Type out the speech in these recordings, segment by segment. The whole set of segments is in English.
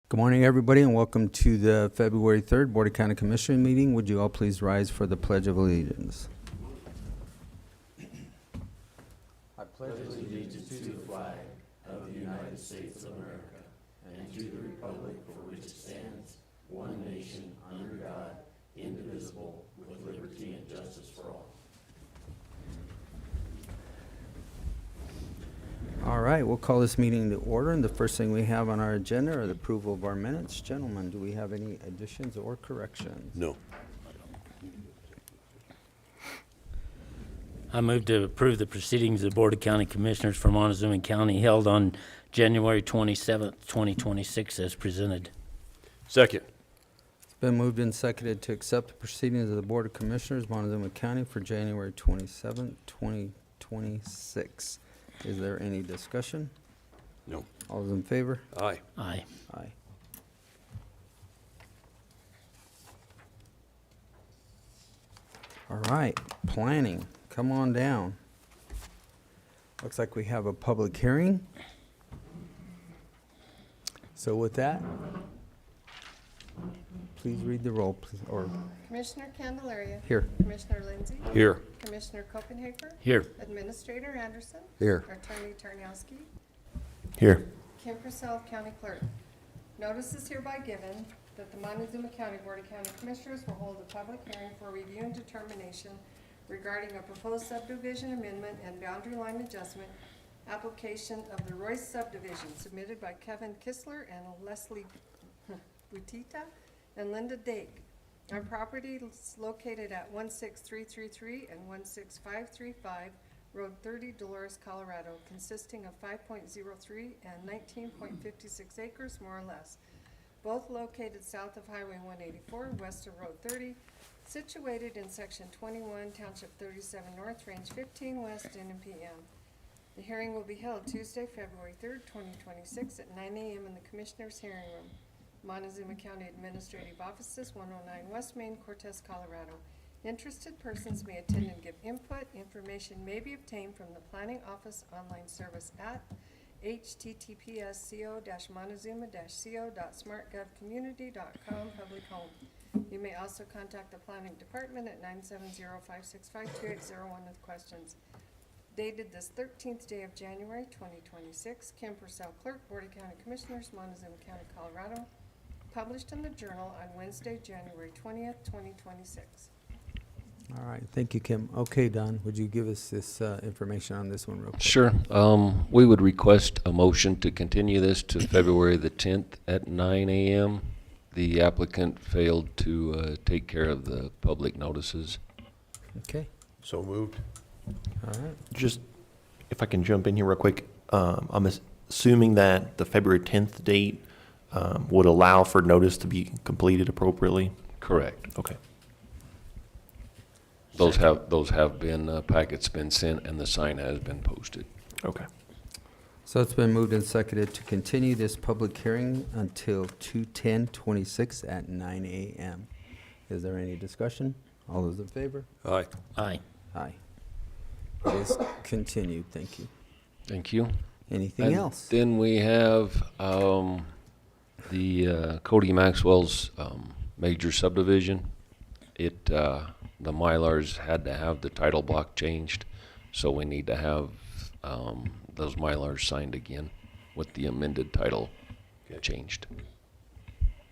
Good morning, everybody, and welcome to the February 3rd Board of County Commissioners meeting. Would you all please rise for the Pledge of Allegiance? I pledge allegiance to the flag of the United States of America and to the republic for which it stands, one nation, under God, indivisible, with liberty and justice for all. All right, we'll call this meeting to order, and the first thing we have on our agenda are the approval of our minutes. Gentlemen, do we have any additions or corrections? No. I move to approve the proceedings of the Board of County Commissioners for Montezuma County held on January 27th, 2026 as presented. Second. It's been moved and seconded to accept the proceedings of the Board of Commissioners, Montezuma County for January 27th, 2026. Is there any discussion? No. All those in favor? Aye. Aye. Aye. All right, planning, come on down. Looks like we have a public hearing. So with that, please read the roll, please, or Commissioner Candelaria. here. Commissioner Lindsay. Here. Commissioner Copenhager. Here. Administrator Anderson. Here. Attorney Tarnowski. Here. Kim Purcell, County Clerk. Notice is hereby given that the Montezuma County Board of County Commissioners will hold a public hearing for review and determination regarding a proposed subdivision amendment and boundary line adjustment application of the Royce subdivision submitted by Kevin Kistler and Leslie Butita and Linda Dake. Our property is located at 16333 and 16535 Road 30, Dolores, Colorado, consisting of 5.03 and 19.56 acres, more or less. Both located south of Highway 184, west of Road 30, situated in Section 21, Township 37 North, Range 15 West, NPM. The hearing will be held Tuesday, February 3rd, 2026 at 9 a.m. in the Commissioners' Hearing Room, Montezuma County Administrative Offices, 109 West Main, Cortez, Colorado. Interested persons may attend and give input. Information may be obtained from the Planning Office online service at https://montezuma-co.smartgovcommunity.com public home. You may also contact the Planning Department at 970-565-2801 with questions. Dated this 13th day of January 2026, Kim Purcell, Clerk, Board of County Commissioners, Montezuma County, Colorado. Published in the Journal on Wednesday, January 20th, 2026. All right, thank you, Kim. Okay, Don, would you give us this information on this one real quick? Sure. We would request a motion to continue this to February the 10th at 9 a.m. The applicant failed to take care of the public notices. Okay, So moved. all right. Just, if I can jump in here real quick, I'm assuming that the February 10th date would allow for notice to be completed appropriately? Correct. Okay. Those have been, packets been sent and the sign has been posted. Okay. So it's been moved and seconded to continue this public hearing until 2/10/26 at 9 a.m. Is there any discussion? All those in favor? Aye. Aye. Aye. It is continued, thank you. Thank you. Anything And else? Then we have the Cody Maxwell's major subdivision. The Mylars had to have the title block changed, so we need to have those Mylars signed again with the amended title changed.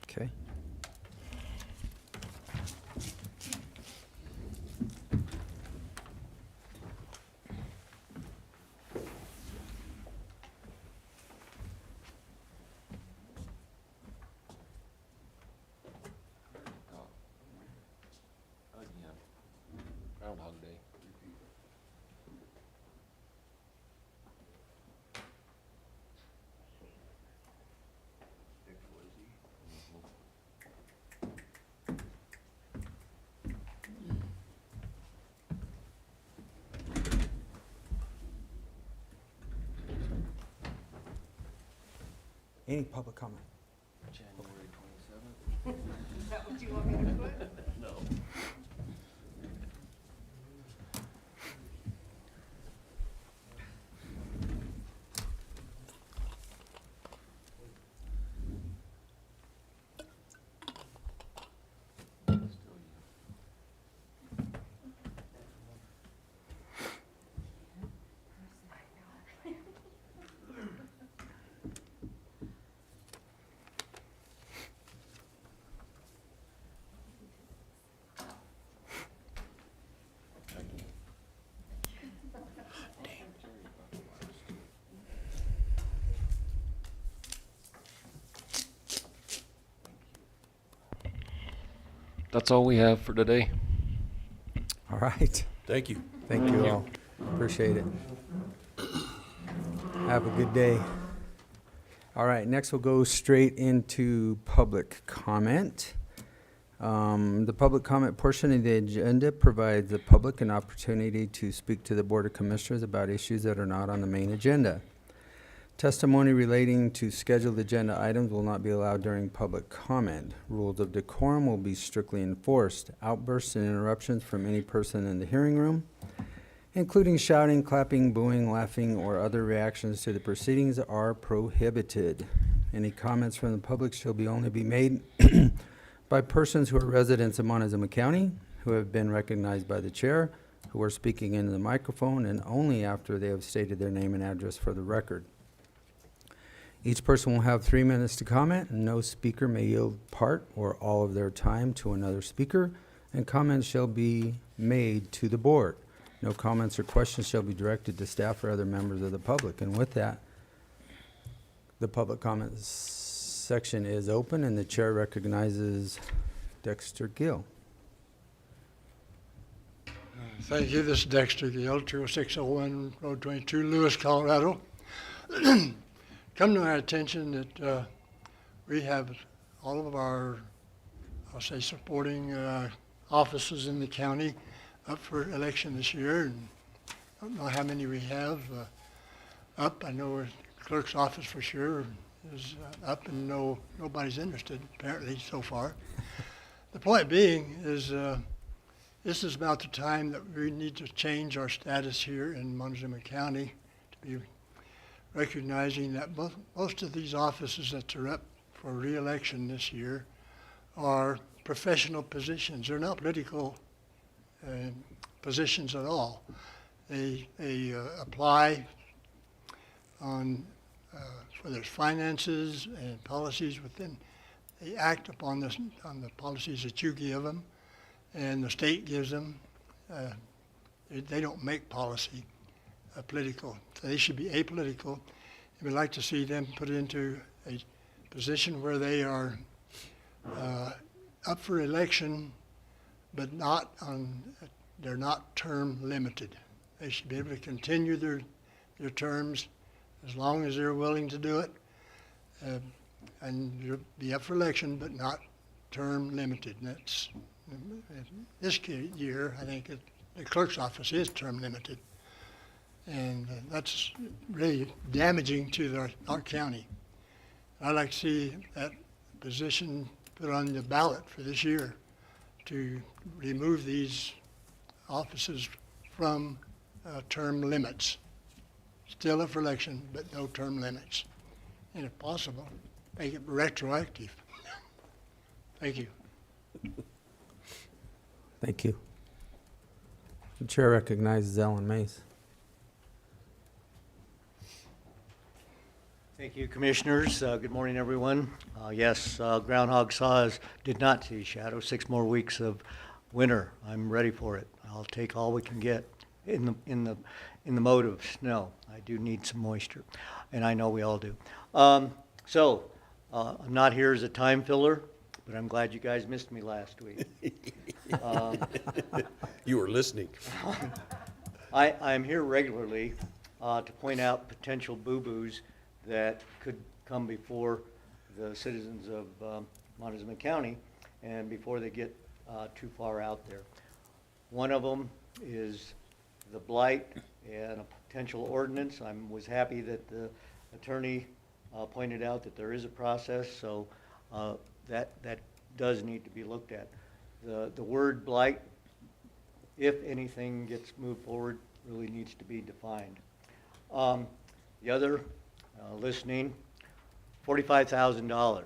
Okay. Groundhog Day. Any public comment? January 27th. Is that what you want me to put? No. That's all we have for today. All right. Thank you. Thank you all. Appreciate it. Have a good day. All right, next we'll go straight into public comment. The public comment portion of the agenda provides the public an opportunity to speak to the Board of Commissioners about issues that are not on the main agenda. Testimony relating to scheduled agenda items will not be allowed during public comment. Rules of decorum will be strictly enforced. Outbursts and interruptions from any person in the hearing room, including shouting, clapping, booing, laughing, or other reactions to the proceedings, are prohibited. Any comments from the public shall only be made by persons who are residents of Montezuma County, who have been recognized by the chair, who are speaking into the microphone, and only after they have stated their name and address for the record. Each person will have 3 minutes to comment, and no speaker may yield part or all of their time to another speaker, and comments shall be made to the board. No comments or questions shall be directed to staff or other members of the public. And with that, the public comments section is open, and the chair recognizes Dexter Gill. Thank you. This is Dexter Gill, 20601 Road 22, Lewis, Colorado. Come to our attention that we have all of our, I'll say, supporting offices in the county up for election this year. And I don't know how many we have up. I know the clerk's office for sure is up, and nobody's interested apparently so far. The point being is this is about the time that we need to change our status here in Montezuma County to be recognizing that most of these offices that are up for re-election this year are professional positions. They're not political positions at all. They apply on whether it's finances and policies within. They act upon this on the policies that you give them, and the state gives them. They don't make policy political. So they should be apolitical. And we'd like to see them put into a position where they are up for election, but they're not term limited. They should be able to continue their terms as long as they're willing to do it, and you'll be up for election, but not term limited. And that's this year. I think the clerk's office is term limited, and that's really damaging to our county. I'd like to see that position put on the ballot for this year to remove these offices from term limits. Still up for election, but no term limits. And if possible, make it retroactive. Thank you. Thank you. The chair recognizes Ellen Mace. Thank you, Commissioners. Good morning, everyone. Yes, groundhog saws did not see shadow. 6 more weeks of winter. I'm ready for it. I'll take all we can get in the mode of snow. I do need some moisture, and I know we all do. I'm not here as a time filler, but I'm glad you guys missed me last week. You were listening. I'm here regularly to point out potential boo-boos that could come before the citizens of Montezuma County and before they get too far out there. One of them is the blight and a potential ordinance. I was happy that the attorney pointed out that there is a process, so that does need to be looked at. The word blight, if anything gets moved forward, really needs to be defined. The other, listening, $45,000.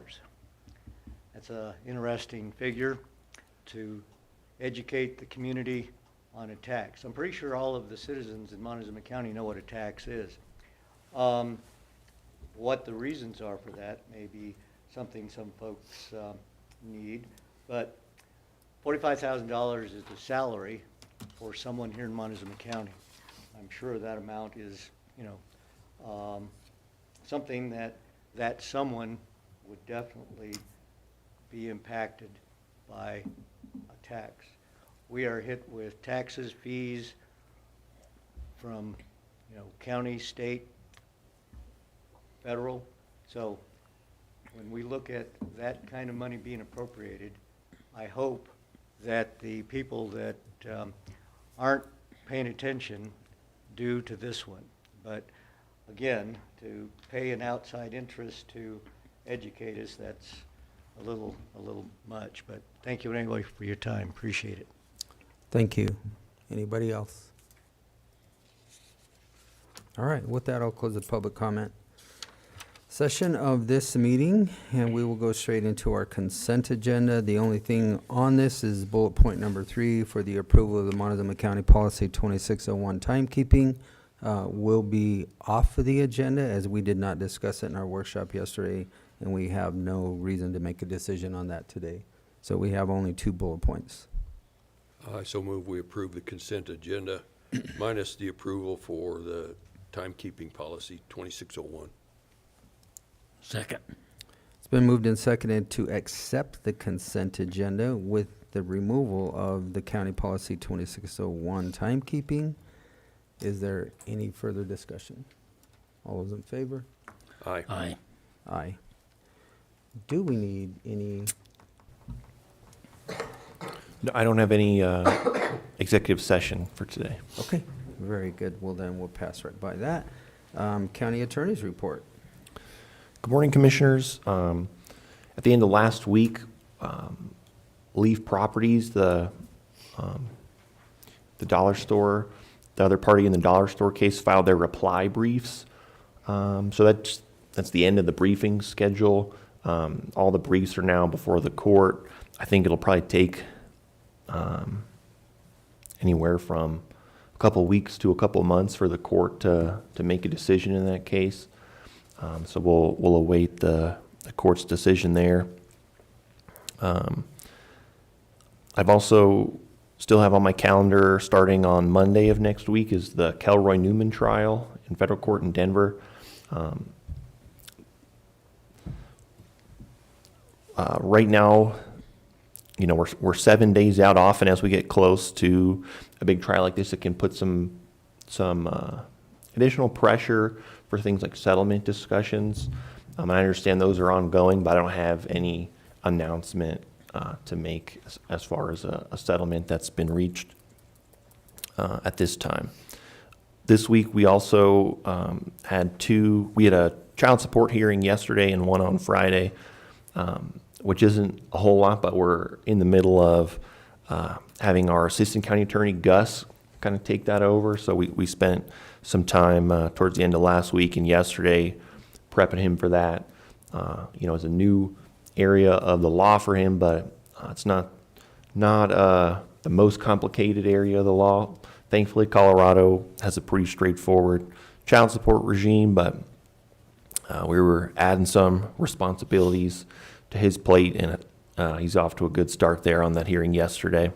That's an interesting figure to educate the community on a tax. I'm pretty sure all of the citizens in Montezuma County know what a tax is. What the reasons are for that may be something some folks need, but $45,000 is the salary for someone here in Montezuma County. I'm sure that amount is, something that someone would definitely be impacted by a tax. We are hit with taxes, fees from, county, state, federal. So when we look at that kind of money being appropriated, I hope that the people that aren't paying attention do to this one. But again, to pay an outside interest to educate us, that's a little much. But thank you anyway for your time. Appreciate it. Thank you. Anybody else? All right, with that, I'll close the public comment session of this meeting, and we will go straight into our consent agenda. The only thing on this is bullet point number 3 for the approval of the Montezuma County Policy 2601 timekeeping will be off of the agenda, as we did not discuss it in our workshop yesterday, and we have no reason to make a decision on that today. So we have only 2 bullet points. I so move we approve the consent agenda minus the approval for the timekeeping policy 2601. Second. It's been moved and seconded to accept the consent agenda with the removal of the county policy 2601 timekeeping. Is there any further discussion? All those in favor? Aye. Aye. Aye. Do we need any? No, I don't have any executive session for today. Okay, very good. Well, then we'll pass right by that. County Attorney's report. Good morning, Commissioners. At the end of last week, Leaf Properties, the dollar store, the other party in the dollar store case, filed their reply briefs. So that's the end of the briefing schedule. All the briefs are now before the court. I think it'll probably take anywhere from a couple weeks to a couple months for the court to make a decision in that case. So we'll await the court's decision there. I've also still have on my calendar, starting on Monday of next week, is the Kelroy Newman trial in federal court in Denver. Right now, we're 7 days out off, and as we get close to a big trial like this, it can put some additional pressure for things like settlement discussions. I understand those are ongoing, but I don't have any announcement to make as far as a settlement that's been reached at this time. This week we also had a child support hearing yesterday and one on Friday, which isn't a whole lot, but we're in the middle of having our assistant county attorney, Gus, kind of take that over. So we spent some time towards the end of last week and yesterday prepping him for that. It's a new area of the law for him, but it's not the most complicated area of the law. Thankfully, Colorado has a pretty straightforward child support regime, but we were adding some responsibilities to his plate, and he's off to a good start there on that hearing yesterday.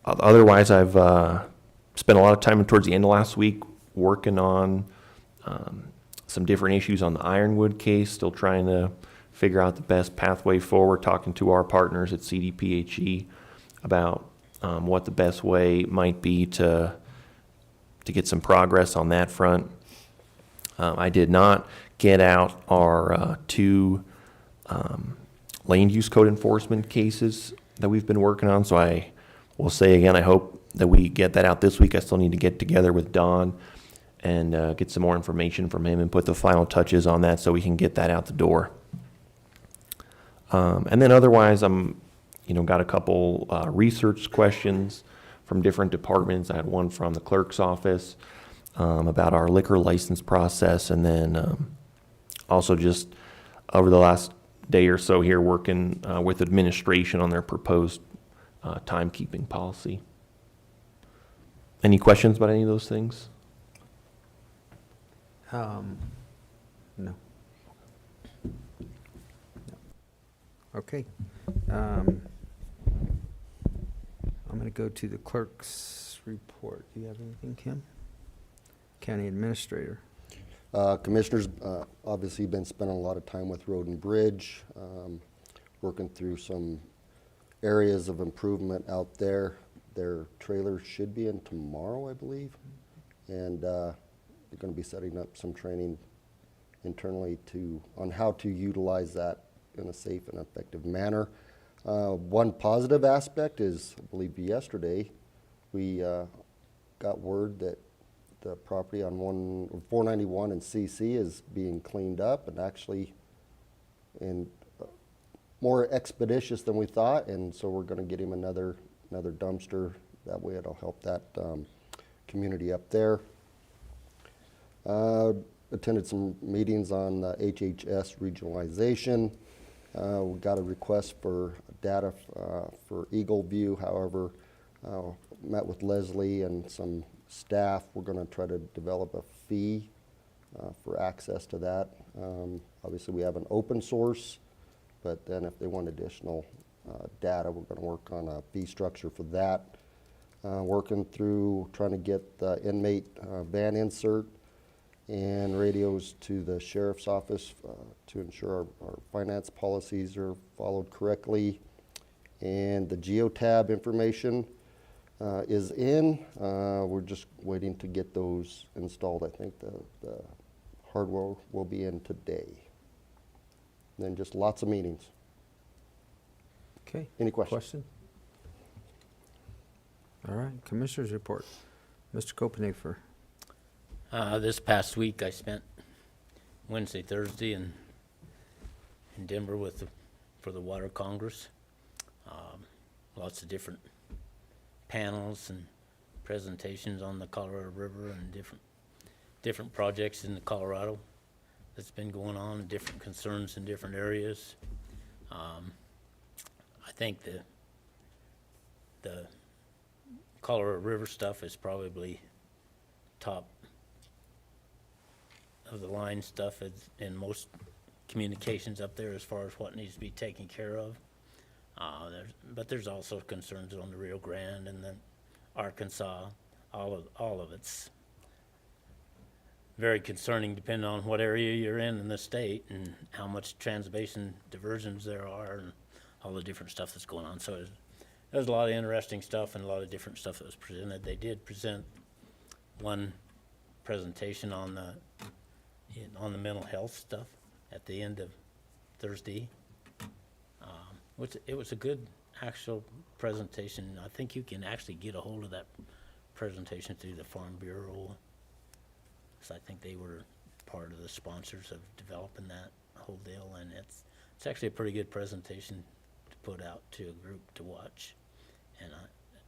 Otherwise, I've spent a lot of time towards the end of last week working on some different issues on the Ironwood case, still trying to figure out the best pathway forward, talking to our partners at CDPHE about what the best way might be to get some progress on that front. I did not get out our 2 land use code enforcement cases that we've been working on, so I will say again, I hope that we get that out this week. I still need to get together with Don and get some more information from him and put the final touches on that so we can get that out the door. And then otherwise, I'm, got a couple research questions from different departments. I had one from the clerk's office about our liquor license process, and then also just over the last day or so here working with administration on their proposed timekeeping policy. Any questions about any of those things? No. Okay. I'm going to go to the clerk's report. Do you have anything, Kim? County Administrator. Commissioners, obviously been spending a lot of time with Road and Bridge. working through some areas of improvement out there. Their trailer should be in tomorrow, I believe. And they're going to be setting up some training internally on how to utilize that in a safe and effective manner. One positive aspect is, I believe yesterday, we got word that the property on 491 and CC is being cleaned up, and actually more expeditious than we thought, and so we're going to get him another dumpster. That way it'll help that community up there. Attended some meetings on HHS regionalization. We got a request for data for Eagle View. However, met with Leslie and some staff. We're going to try to develop a fee for access to that. Obviously, we have an open source, but then if they want additional data, we're going to work on a fee structure for that. Working through trying to get the inmate van insert and radios to the sheriff's office to ensure our finance policies are followed correctly. And the geotab information is in. We're just waiting to get those installed. I think the hardware will be in today. And then just lots of meetings. Okay. Any questions? Question? All right, Commissioners report. Mr. Copenhaver. This past week, I spent Wednesday, Thursday in Denver for the Water Congress. Lots of different panels and presentations on the Colorado River and different projects in the Colorado that's been going on, different concerns in different areas. I think the Colorado River stuff is probably top of the line stuff in most communications up there as far as what needs to be taken care of. But there's also concerns on the Rio Grande and the Arkansas. All of it's very concerning depending on what area you're in the state and how much transbasin diversions there are and all the different stuff that's going on. So there's a lot of interesting stuff and a lot of different stuff that was presented. They did present one presentation on the mental health stuff at the end of Thursday. It was a good actual presentation. I think you can actually get a hold of that presentation through the Farm Bureau. So I think they were part of the sponsors of developing that whole deal, and it's actually a pretty good presentation to put out to a group to watch, and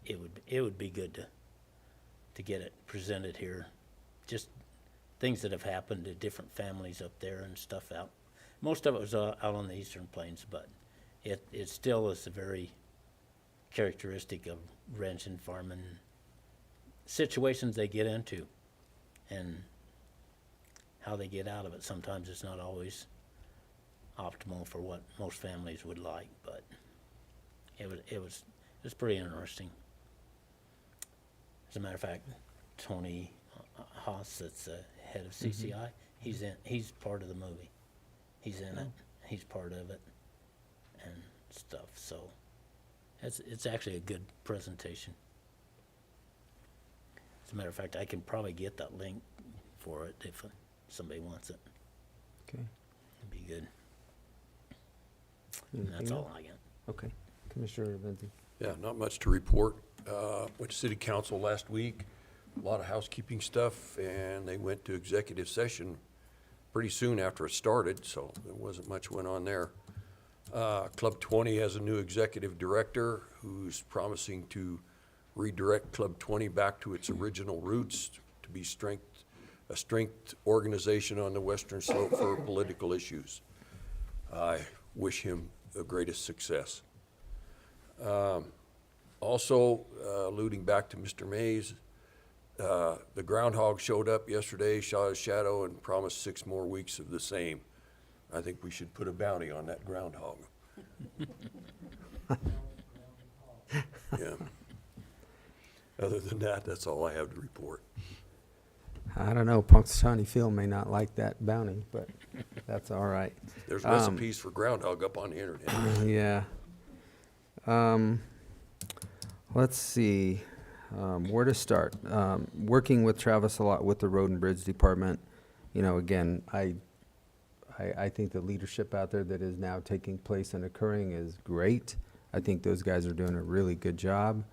it would be good to get it presented here. Just things that have happened to different families up there and stuff out. Most of it was out on the Eastern Plains, but it still is a very characteristic of ranch and farming situations they get into, and how they get out of it. Sometimes it's not always optimal for what most families would like, but it was pretty interesting. As a matter of fact, Tony Haas, that's the head of CCI, he's part of the movie. He's in it. He's part of it and stuff. So it's actually a good presentation. As a matter of fact, I can probably get that link for it if somebody wants it. Okay. It'd be good. And Anything that's else? all I got. Okay. Commissioner Lindsey. Yeah, not much to report. Went to city council last week, a lot of housekeeping stuff, and they went to executive session pretty soon after it started, so there wasn't much went on there. Club 20 has a new executive director who's promising to redirect Club 20 back to its original roots, to be a strength organization on the Western Slope for political issues. I wish him the greatest success. Also, alluding back to Mr. Mays, the groundhog showed up yesterday, shot his shadow, and promised 6 more weeks of the same. I think we should put a bounty on that groundhog. Yeah. Other than that, that's all I have to report. I don't know, Punxsutawney Phil may not like that bounty, but That's all right. There's recipes for groundhog up on the internet. Yeah. Let's see, where to start. Working with Travis a lot with the Road and Bridge Department. You know, again, I think the leadership out there that is now taking place and occurring is great. I think those guys are doing a really good job.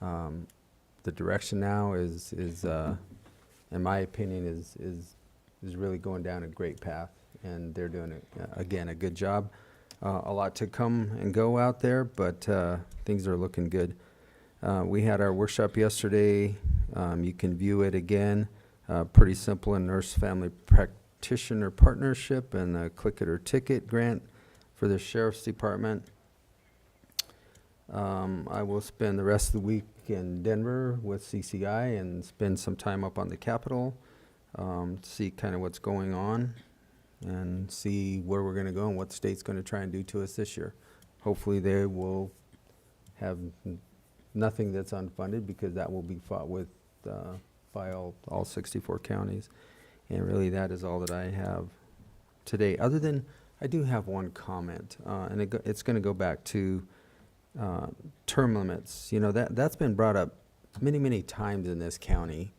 The direction now is in my opinion, is really going down a great path, and they're doing, again, a good job. A lot to come and go out there, but things are looking good. We had our workshop yesterday. You can view it again. Pretty simple, a nurse-family practitioner partnership and a click it or ticket grant for the Sheriff's Department. I will spend the rest of the week in Denver with CCI and spend some time up on the Capitol, see kind of what's going on and see where we're going to go and what the state's going to try and do to us this year. Hopefully they will have nothing that's unfunded, because that will be fought with by all 64 counties. And really that is all that I have today, other than I do have one comment, and it's going to go back to term limits. You know, that's been brought up many, many times in this county,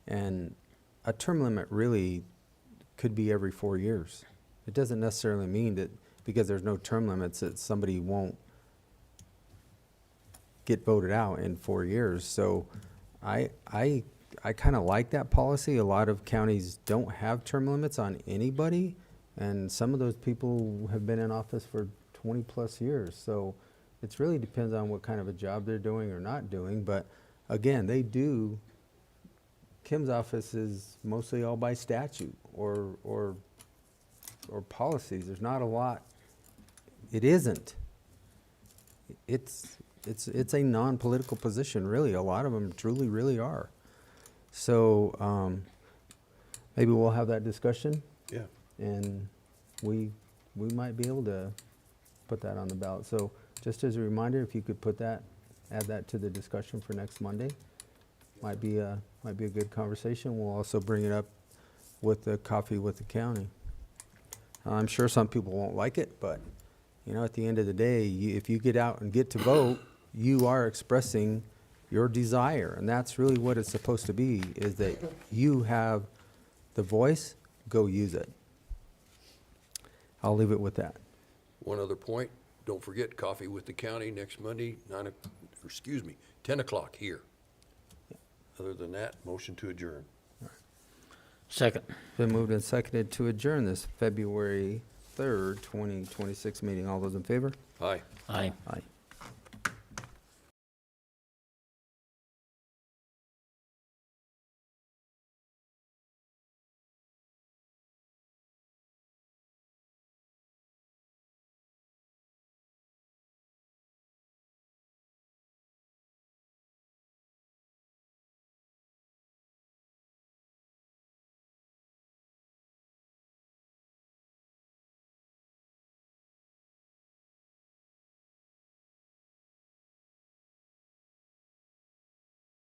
and a term limit really could be every 4 years. It doesn't necessarily mean that because there's no term limits that somebody won't get voted out in 4 years. So I kind of like that policy. A lot of counties don't have term limits on anybody, and some of those people have been in office for 20 plus years. So it really depends on what kind of a job they're doing or not doing. But again, they do, Kim's office is mostly all by statute or policies. There's not a lot. It isn't. It's a non-political position, really. A lot of them truly, really are. So maybe we'll have that discussion. Yeah. And we might be able to put that on the ballot. So just as a reminder, if you could add that to the discussion for next Monday, might be a good conversation. We'll also bring it up with the coffee with the county. I'm sure some people won't like it, but you know, at the end of the day, if you get out and get to vote, you are expressing your desire, and that's really what it's supposed to be, is that you have the voice, go use it. I'll leave it with that. One other point, don't forget coffee with the county next Monday, 10 o'clock here. Other than that, motion to adjourn. Second. Been moved and seconded to adjourn this February 3rd, 2026 meeting. All those in favor? Aye. Aye. Aye.